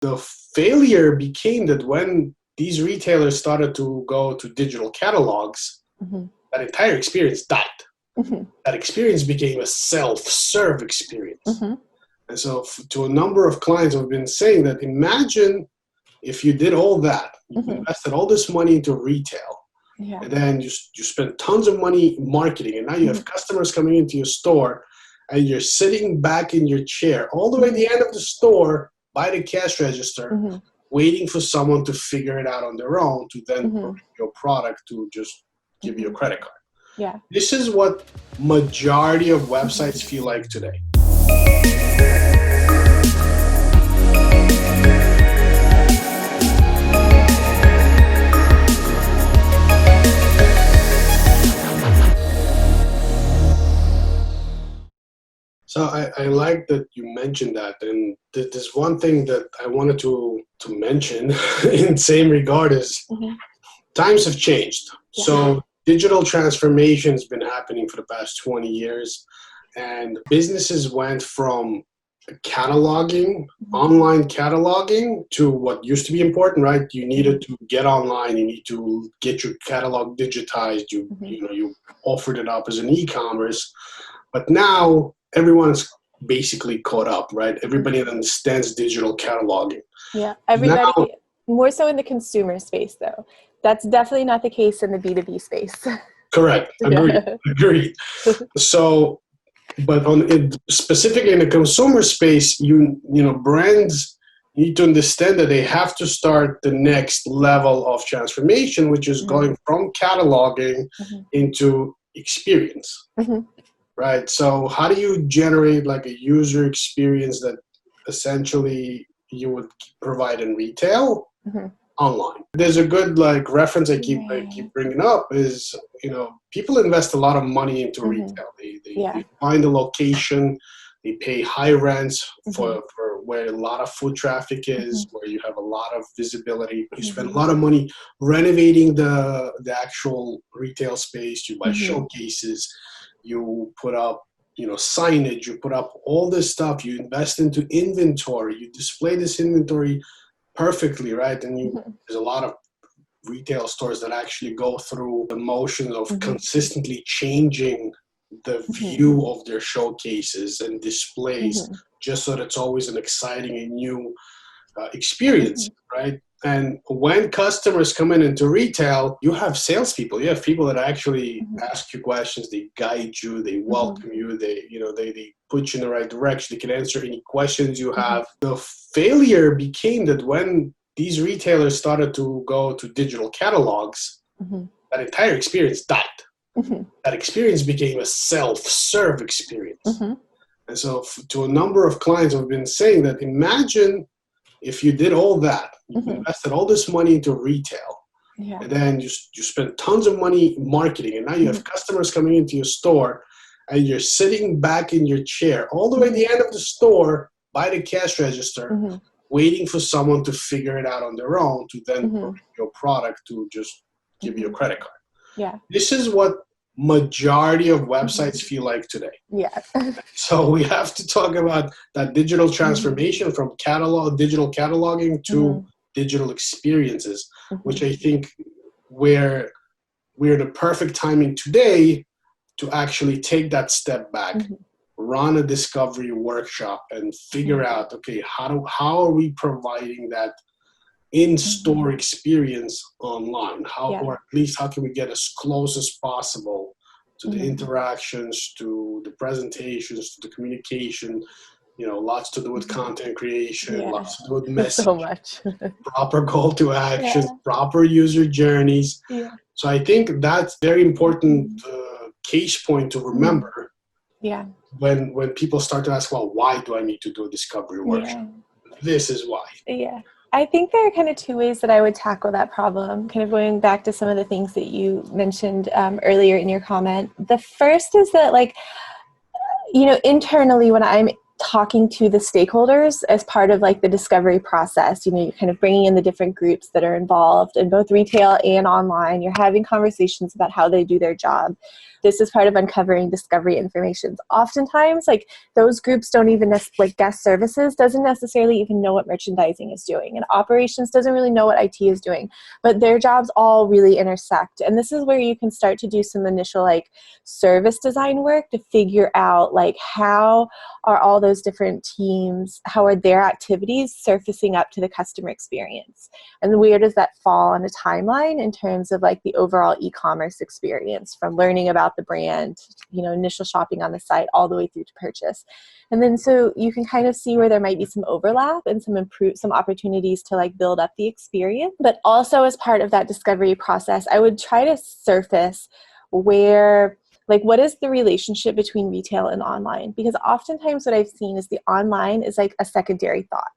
The failure became that when these retailers started to go to digital catalogs, that entire experience died. That experience became a self-serve experience. And so to a number of clients, I've been saying that imagine if you did all that, you invested all this money into retail, and then you spent tons of money marketing, and now you have customers coming into your store, and you're sitting back in your chair all the way at the end of the store by the cash register, waiting for someone to figure it out on their own to then put your product to just give you a credit card. Yeah. This is what majority of websites feel like today. So I like that you mentioned that, and there's one thing that I wanted to mention in the same regard is times have changed. Yeah. So digital transformation has been happening for the past 20 years, and businesses went from cataloging, online cataloging, to what used to be important, right? You needed to get online, you need to get your catalog digitized, you offered it up as an e-commerce, but now everyone's basically caught up, right? Everybody understands digital cataloging. Yeah, everybody, more so in the consumer space though. That's definitely not the case in the B2B space. Correct. Agreed. So, but specifically in the consumer space, brands need to understand that they have to start the next level of transformation, which is going from cataloging into experience. Right. So how do you generate like a user experience that essentially you would provide in retail online? There's a good reference I keep bringing up is, people invest a lot of money into retail. They find a location, they pay high rents for where a lot of foot traffic is, where you have a lot of visibility. You spend a lot of money renovating the actual retail space. You buy showcases. You put up, signage, you put up all this stuff, you invest into inventory, you display this inventory perfectly, right? And there's a lot of retail stores that actually go through the motion of consistently changing the view of their showcases and displays just so that it's always an exciting and new experience, right? And when customers come into retail, you have salespeople. You have people that actually ask you questions. They guide you. They welcome you. They put you in the right direction. They can answer any questions you have. The failure became that when these retailers started to go to digital catalogs, that entire experience died. That experience became a self-serve experience. And so to a number of clients, I've been saying that imagine if you did all that, you invested all this money into retail, and then you spent tons of money marketing, and now you have customers coming into your store, and you're sitting back in your chair all the way at the end of the store by the cash register, waiting for someone to figure it out on their own to then put your product to just give you a credit card. Yeah. This is what majority of websites feel like today. Yeah. So we have to talk about that digital transformation from digital cataloging to digital experiences, which I think we're the perfect timing today to actually take that step back, run a discovery workshop, and figure out, okay, how are we providing that in-store experience online? Or at least how can we get as close as possible to the interactions, to the presentations, to the communication, lots to do with content creation, lots to do with messaging, so much. proper call to actions, proper user journeys. Yeah. So I think that's very important case point to remember when people start to ask, well, why do I need to do a discovery workshop? This is why. Yeah. I think there are kind of two ways that I would tackle that problem, kind of going back to some of the things that you mentioned earlier in your comment. The first is that, internally when I'm talking to the stakeholders as part of like the discovery process. You know, you're kind of bringing in the different groups that are involved in both retail and online. You're having conversations about how they do their job. This is part of uncovering discovery information. Oftentimes, like those groups don't even like guest services doesn't necessarily even know what merchandising is doing, and operations doesn't really know what IT is doing, but their jobs all really intersect. And this is where you can start to do some initial like service design work to figure out like how are all those different teams, how are their activities surfacing up to the customer experience, and where does that fall on a timeline in terms of like the overall e-commerce experience, from learning about the brand, you know, initial shopping on the site all the way through to purchase. And then so you can kind of see where there might be some overlap and some opportunities to like build up the experience. But also as part of that discovery process, I would try to surface where, like, what is the relationship between retail and online? Because oftentimes what I've seen is the online is like a secondary thought.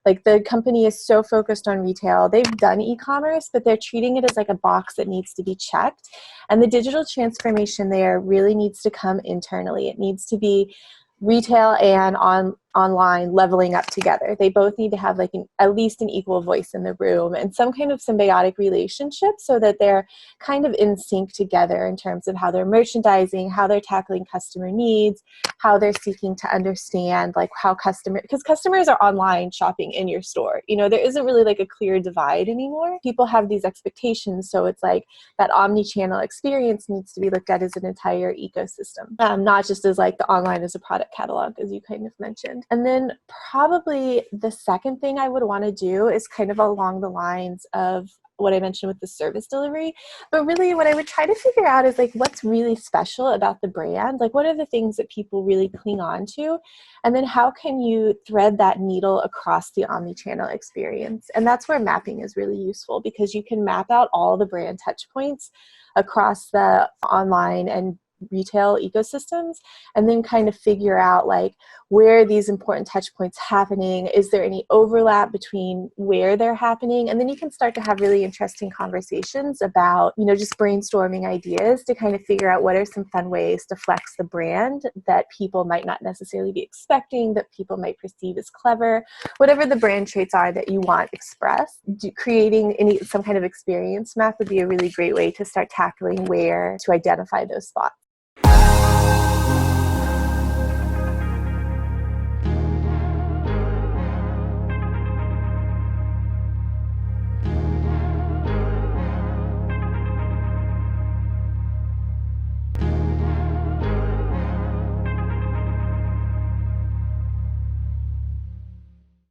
Like the company is so focused on retail, they've done e-commerce, but they're treating it as like a box that needs to be checked. And the digital transformation there really needs to come internally. It needs to be retail and online leveling up together. They both need to have like at least an equal voice in the room and some kind of symbiotic relationship so that they're kind of in sync together in terms of how they're merchandising, how they're tackling customer needs, how they're seeking to understand like how because customers are online shopping in your store. You know, there isn't really like a clear divide anymore. People have these expectations. So it's like that omni-channel experience needs to be looked at as an entire ecosystem, not just as like the online as a product catalog, as you kind of mentioned. And then probably the second thing I would want to do is kind of along the lines of what I mentioned with the service delivery. But really what I would try to figure out is like what's really special about the brand? Like what are the things that people really cling on to? And then how can you thread that needle across the omni-channel experience? And that's where mapping is really useful, because you can map out all the brand touch points across the online and retail ecosystems, and then kind of figure out like where are these important touch points happening? Is there any overlap between where they're happening? And then you can start to have really interesting conversations about, you know, just brainstorming ideas to kind of figure out what are some fun ways to flex the brand that people might not necessarily be expecting, that people might perceive as clever, whatever the brand traits are that you want expressed. Creating some kind of experience map would be a really great way to start tackling where to identify those spots.